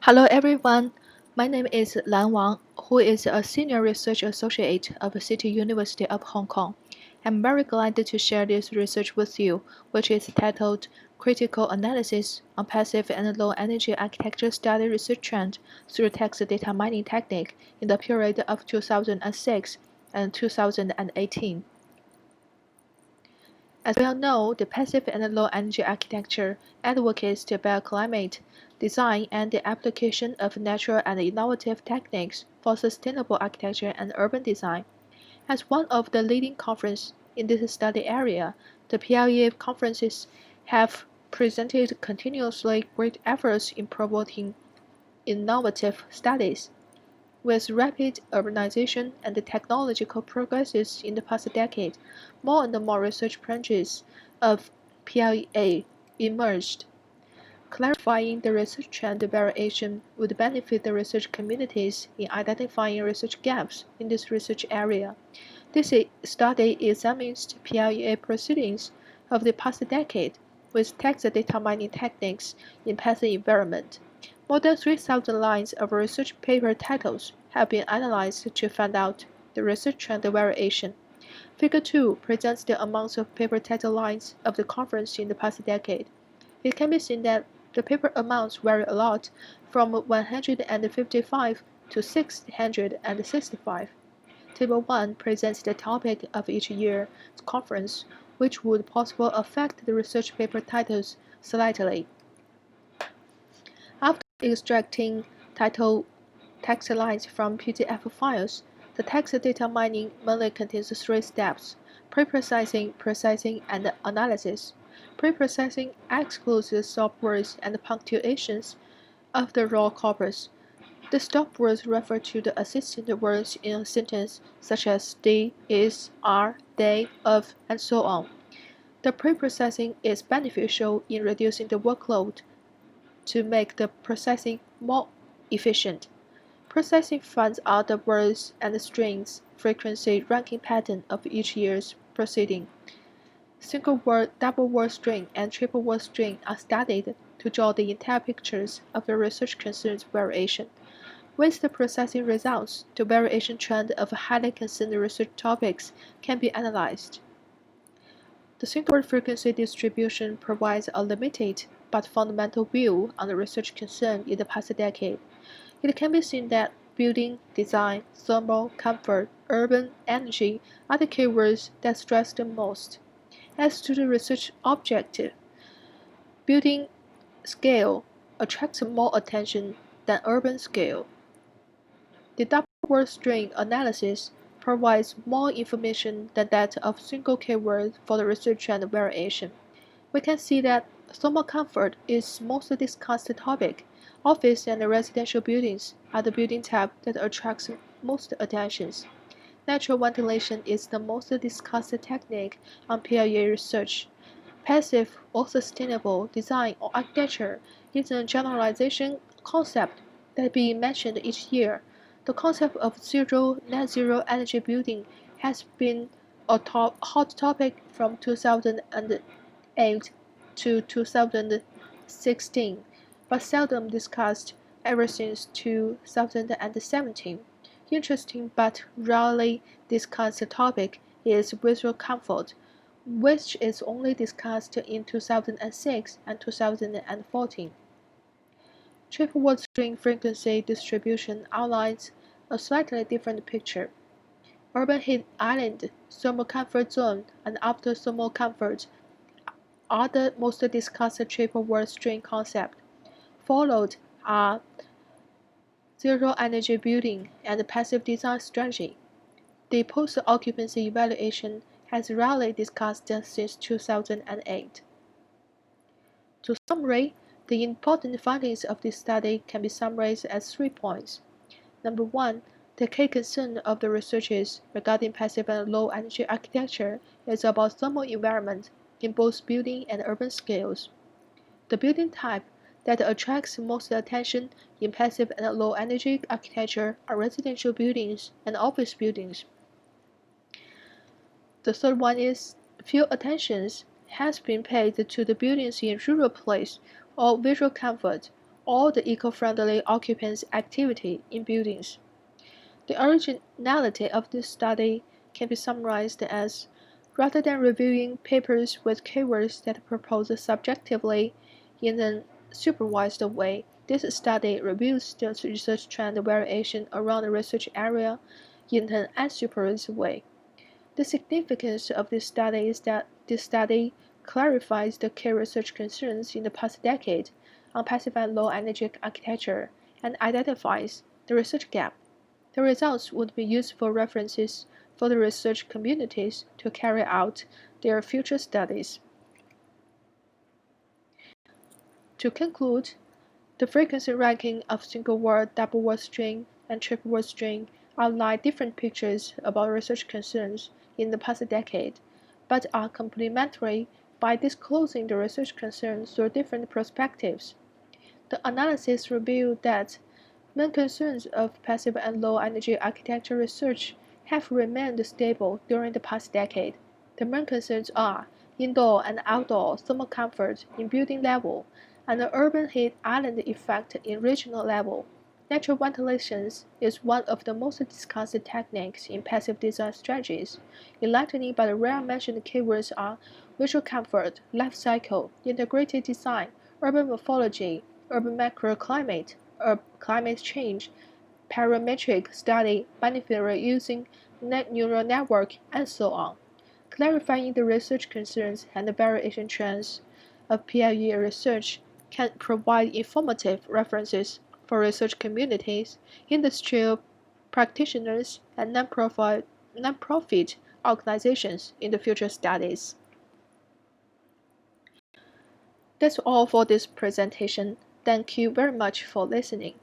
Hello everyone, my name is Lan Wang, who is a Senior Research Associate of City University of Hong Kong. I'm very glad to share this research with you, which is titled Critical Analysis on Passive and Low Energy Architecture Study Research Trend through Text Data Mining Technique in the period of 2006 and 2018. As we all know, the passive and low-energy architecture advocates the bioclimate design and the application of natural and innovative techniques for sustainable architecture and urban design. As one of the leading conferences in this study area, the PLEA conferences have presented continuously great efforts in promoting innovative studies. With rapid urbanization and the technological progresses in the past decade, more and more research branches of PLEA emerged. Clarifying the research trend variation would benefit the research communities in identifying research gaps in this research area. This study examines PLEA proceedings of the past decade with text data mining techniques in Python environment. More than 3,000 lines of research paper titles have been analyzed to find out the research trend variation. Figure 2 presents the amounts of paper title lines of the conference in the past decade. It can be seen that the paper amounts vary a lot, from 155 to 665. Table 1 presents the topic of each year's conference, which would possibly affect the research paper titles slightly. After extracting title text lines from PDF files, the text data mining mainly contains three steps: pre-processing, processing, and analysis. Pre-processing excludes the stop words and punctuations of the raw corpus. The stop words refer to the assistant words in a sentence, such as the, is, are, they, of, and so on. The pre-processing is beneficial in reducing the workload to make the processing more efficient. Processing finds out the words and strings frequency ranking pattern of each year's proceeding. Single word, double word string, and triple word string are studied to draw the entire pictures of the research concern's variation. With the processing results, the variation trend of highly concerned research topics can be analyzed. The single word frequency distribution provides a limited but fundamental view on the research concern in the past decade. It can be seen that building, design, thermal, comfort, urban, energy are the keywords that stress the most. As to the research objective, building scale attracts more attention than urban scale. The double word string analysis provides more information than that of single keyword for the research and variation. We can see that thermal comfort is most discussed topic. Office and residential buildings are the building type that attracts most attentions. Natural ventilation is the most discussed technique on PLEA research. Passive or sustainable design or architecture is a generalization concept that being mentioned each year. The concept of net zero energy building has been a hot topic from 2008 to 2016, but seldom discussed ever since 2017. Interesting but rarely discussed topic is visual comfort, which is only discussed in 2006 and 2014. Triple word string frequency distribution outlines a slightly different picture. Urban heat island, thermal comfort zone, and after thermal comfort are the most discussed triple word string concept. Followed are zero energy building and passive design strategy. The post-occupancy evaluation has rarely discussed since 2008. To summarize, the important findings of this study can be summarized as 3 points. Number 1, the key concern of the researchers regarding passive and low-energy architecture is about thermal environment in both building and urban scales. The building type that attracts most attention in passive and low-energy architecture are residential buildings and office buildings. The third one is few attention has been paid to the buildings in rural place or visual comfort, all the eco-friendly occupants' activity in buildings. The originality of this study can be summarized as, rather than reviewing papers with keywords that are proposed subjectively in an supervised way, this study reviews the research trend variation around the research area in an unsupervised way. The significance of this study is that this study clarifies the key research concerns in the past decade on passive and low-energy architecture and identifies the research gap. The results would be useful references for the research communities to carry out their future studies. To conclude, the frequency ranking of single-word, double-word string, and triple-word string outline different pictures about research concerns in the past decade, but are complementary by disclosing the research concerns through different perspectives. The analysis revealed that main concerns of passive and low-energy architecture research have remained stable during the past decade. The main concerns are indoor and outdoor thermal comfort in building level and the urban heat island effect in regional level. Natural ventilation is one of the most discussed techniques in passive design strategies. Enlightening by the rare mentioned keywords are visual comfort, life cycle, integrated design, urban morphology, urban microclimate, climate change, parametric study, beneficiary using neural network, and so on. Clarifying the research concerns and the variation trends of PIE research can provide informative references for research communities, industrial practitioners, and nonprofit organizations in the future studies. That's all for this presentation. Thank you very much for listening.